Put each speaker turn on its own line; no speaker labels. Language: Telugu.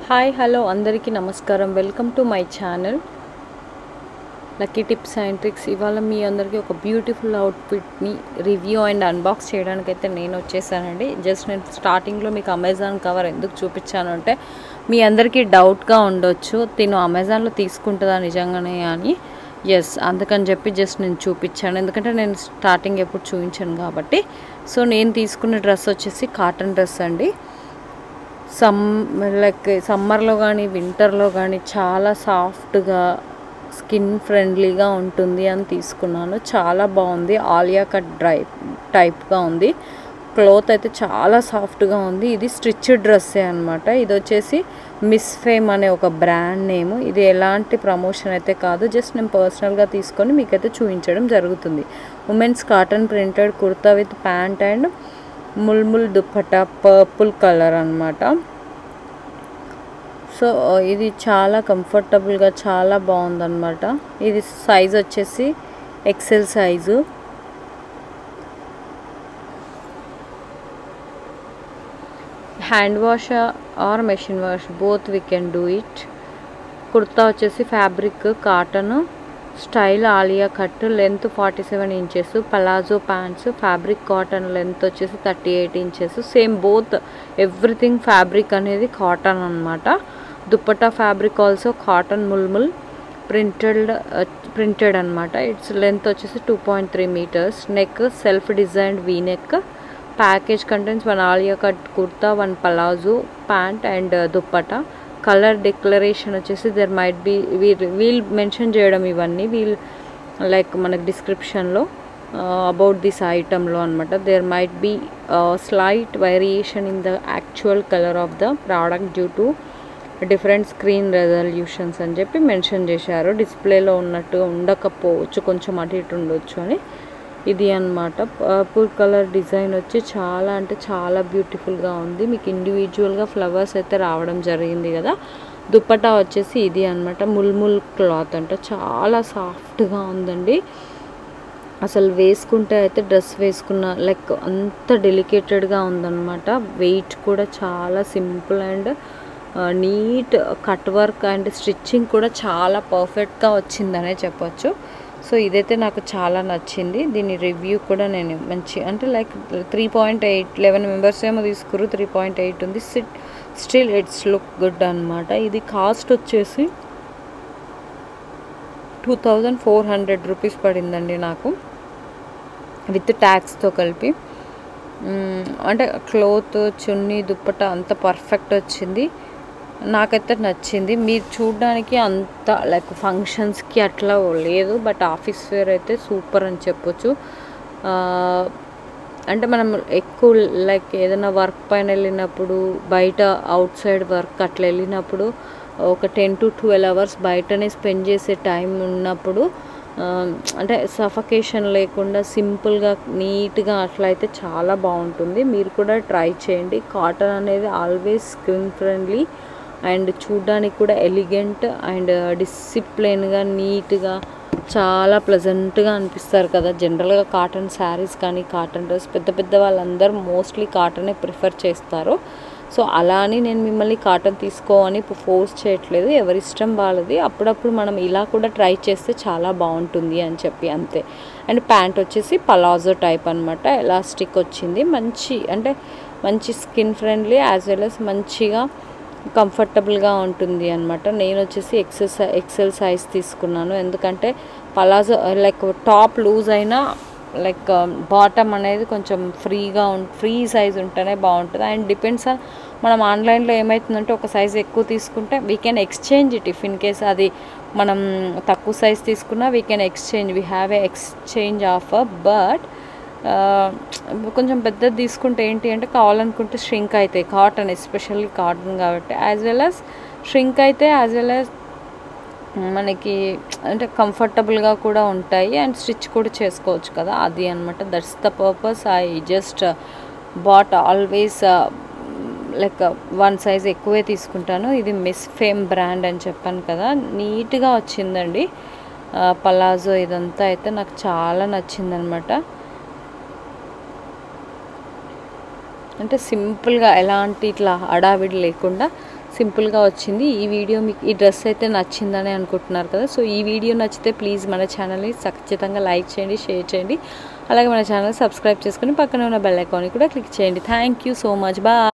హాయ్ హలో అందరికీ నమస్కారం. Welcome to my channel lucky tips and tricks. ఇవాళ మీ అందరికీ ఒక బ్యూటిఫుల్ అవుట్ఫిట్ని రివ్యూ అండ్ అన్బాక్స్ చేయడానికైతే నేను వచ్చేసానండి. జస్ట్ నేను స్టార్టింగ్లో మీకు అమెజాన్ కవర్ ఎందుకు చూపించాను అంటే మీ అందరికీ డౌట్గా ఉండొచ్చు, తిను అమెజాన్లో తీసుకుంటుందా నిజంగానే అని. ఎస్, అందుకని చెప్పి జస్ట్ నేను చూపించాను, ఎందుకంటే నేను స్టార్టింగ్ ఎప్పుడు చూపించాను కాబట్టి. సో నేను తీసుకున్న డ్రెస్ వచ్చేసి కాటన్ డ్రెస్ అండి. సమ్మర్లో కానీ వింటర్లో కానీ చాలా సాఫ్ట్గా స్కిన్ ఫ్రెండ్లీగా ఉంటుంది అని తీసుకున్నాను. చాలా బాగుంది, ఆలియా కట్ టైప్గా ఉంది. క్లోత్ అయితే చాలా సాఫ్ట్గా ఉంది. ఇది స్టిచ్డ్ డ్రెస్సే అనమాట. ఇది వచ్చేసి మిస్ ఫేమ్ అనే ఒక బ్రాండ్ నేమ్. ఇది ఎలాంటి ప్రమోషన్ అయితే కాదు, జస్ట్ నేను పర్సనల్గా తీసుకొని మీకైతే చూపించడం జరుగుతుంది. Women's cotton printed kurta with pant and mulmul dupatta purple colour అనమాట. సో ఇది చాలా కంఫర్టబుల్గా చాలా బాగుందన్నమాట. ఇది సైజ్ వచ్చేసి XL size. Hand wash or machine wash both we can do it. Kurta వచ్చేసి fabric cotton, style Alia cut, length 47 inches. Palazzo pants fabric cotton, length వచ్చేసి 38 inches. Same both everything fabric అనేది కాటన్ అనమాట. Dupatta fabric also cotton mulmul printed అనమాట. ఇట్స్ లెంత్ వచ్చేసి 2.3 meters. Neck self designed V neck. Package contents 1 Alia cut kurta, 1 palazzo pant and dupatta. Colour declaration వచ్చేసి there might be we'll mention చేయడం ఇవన్నీ లైక్ మనకు డిస్క్రిప్షన్లో అబౌట్ దిస్ ఐటమ్లో అనమాట. There might be slight variation in the actual colour of the product due to different screen resolutions అని చెప్పి మెన్షన్ చేశారు. డిస్ప్లేలో ఉన్నట్టు ఉండకపోవచ్చు, కొంచెం అటు ఇటు ఉండొచ్చు అని. ఇది అనమాట. పర్పుల్ కలర్ డిజైన్ వచ్చి చాలా అంటే చాలా బ్యూటిఫుల్గా ఉంది. మీకు ఇండివిజువల్గా ఫ్లవర్స్ అయితే రావడం జరిగింది కదా. దుప్పటా వచ్చేసి ఇది అనమాట. ముల్ముల్ క్లాత్ అంట, చాలా సాఫ్ట్గా ఉందండి. అసలు వేసుకుంటే అయితే డ్రెస్ వేసుకున్న లైక్ అంత డెలికేటెడ్గా ఉందన్నమాట. వెయిట్ కూడా చాలా simple and neat cut work and stitching కూడా చాలా పర్ఫెక్ట్గా వచ్చిందనే చెప్పొచ్చు. సో ఇదైతే నాకు చాలా నచ్చింది. దీని రివ్యూ కూడా నేను మంచి అంటే లైక్ 3.8 11 మెంబర్స్ ఏమో తీసుకురు. 3.8 ఉంది. స్టిల్ ఇట్స్ లుక్ గుడ్ అనమాట. ఇది కాస్ట్ వచ్చేసి 2400 రూపీస్ పడిందండి నాకు, విత్ ట్యాక్స్తో కలిపి. అంటే క్లోత్, చున్నీ, దుప్పట అంత పర్ఫెక్ట్ వచ్చింది. నాకైతే నచ్చింది. మీరు చూడడానికి అంత లైక్ ఫంక్షన్స్కి అట్లా లేదు, బట్ ఆఫీస్ వేర్ అయితే సూపర్ అని చెప్పొచ్చు. అంటే మనం ఎక్కువ లైక్ ఏదైనా వర్క్ పైన వెళ్ళినప్పుడు, బయట అవుట్ సైడ్ వర్క్ అట్లా వెళ్ళినప్పుడు ఒక 10 to 12 hours బయటనే స్పెండ్ చేసే టైం ఉన్నప్పుడు అంటే సఫకేషన్ లేకుండా సింపుల్గా నీట్గా అట్లా అయితే చాలా బాగుంటుంది. మీరు కూడా ట్రై చేయండి. కాటన్ అనేది ఆల్వేస్ స్కిన్ ఫ్రెండ్లీ అండ్ చూడ్డానికి కూడా ఎలిగెంట్ అండ్ డిసిప్లిన్గా నీట్గా చాలా ప్లెజెంట్గా అనిపిస్తారు కదా జనరల్గా కాటన్ శారీస్ కానీ కాటన్ డ్రెస్. పెద్ద పెద్ద వాళ్ళందరూ మోస్ట్లీ కాటనే ప్రిఫర్ చేస్తారు. సో అలా అని నేను మిమ్మల్ని కాటన్ తీసుకోవని ఫోర్స్ చేయట్లేదు, ఎవరి ఇష్టం వాళ్ళది. అప్పుడప్పుడు మనం ఇలా కూడా ట్రై చేస్తే చాలా బాగుంటుంది అని చెప్పి అంతే. అండ్ ప్యాంట్ వచ్చేసి పలాజో టైప్ అనమాట. ఎలాస్టిక్ వచ్చింది. మంచి skin friendly as well as మంచిగా కంఫర్టబుల్గా ఉంటుంది అనమాట. నేను వచ్చేసి ఎక్సెల్ సైజ్ తీసుకున్నాను, ఎందుకంటే పలాజో లైక్ టాప్ లూజ్ అయినా లైక్ బాటమ్ అనేది కొంచెం ఫ్రీ సైజ్ ఉంటేనే బాగుంటుంది. అండ్ డిపెండ్స్ ఆన్ మనం ఆన్లైన్లో ఏమవుతుందంటే ఒక సైజ్ ఎక్కువ తీసుకుంటే we can exchange it. If in case అది మనం తక్కువ సైజ్ తీసుకున్నా we can exchange, we have a exchange offer. But కొంచెం పెద్దది తీసుకుంటే ఏంటి అంటే కావాలనుకుంటే ష్రింక్ అవుతాయి. కాటన్ ఎస్పెషల్లీ కాటన్ కాబట్టి యాజ్ వెల్ యాజ్ ష్రింక్ అయితే యాజ్ వెల్ యాజ్ మనకి అంటే కంఫర్టబుల్గా కూడా ఉంటాయి అండ్ స్టిచ్ కూడా చేసుకోవచ్చు కదా, అది అనమాట. That's the purpose I just bought always like 1 size ఎక్కువే తీసుకుంటాను. ఇది మిస్ ఫేమ్ బ్రాండ్ అని చెప్పాను కదా, నీట్గా వచ్చిందండి. పలాజో ఇదంతా అయితే నాకు చాలా నచ్చిందనమాట. అంటే సింపుల్గా ఎలాంటి ఇట్లా హడావిడి లేకుండా సింపుల్గా వచ్చింది. ఈ వీడియో మీకు ఈ డ్రెస్ అయితే నచ్చిందని అనుకుంటున్నారు కదా. సో ఈ వీడియో నచ్చితే ప్లీజ్ మన ఛానల్ని ఖచ్చితంగా లైక్ చేయండి, షేర్ చేయండి. అలాగే మన ఛానల్ సబ్స్క్రైబ్ చేసుకొని పక్కన ఉన్న బెల్ ఐకాన్ని కూడా క్లిక్ చేయండి. Thank you so much. Bye.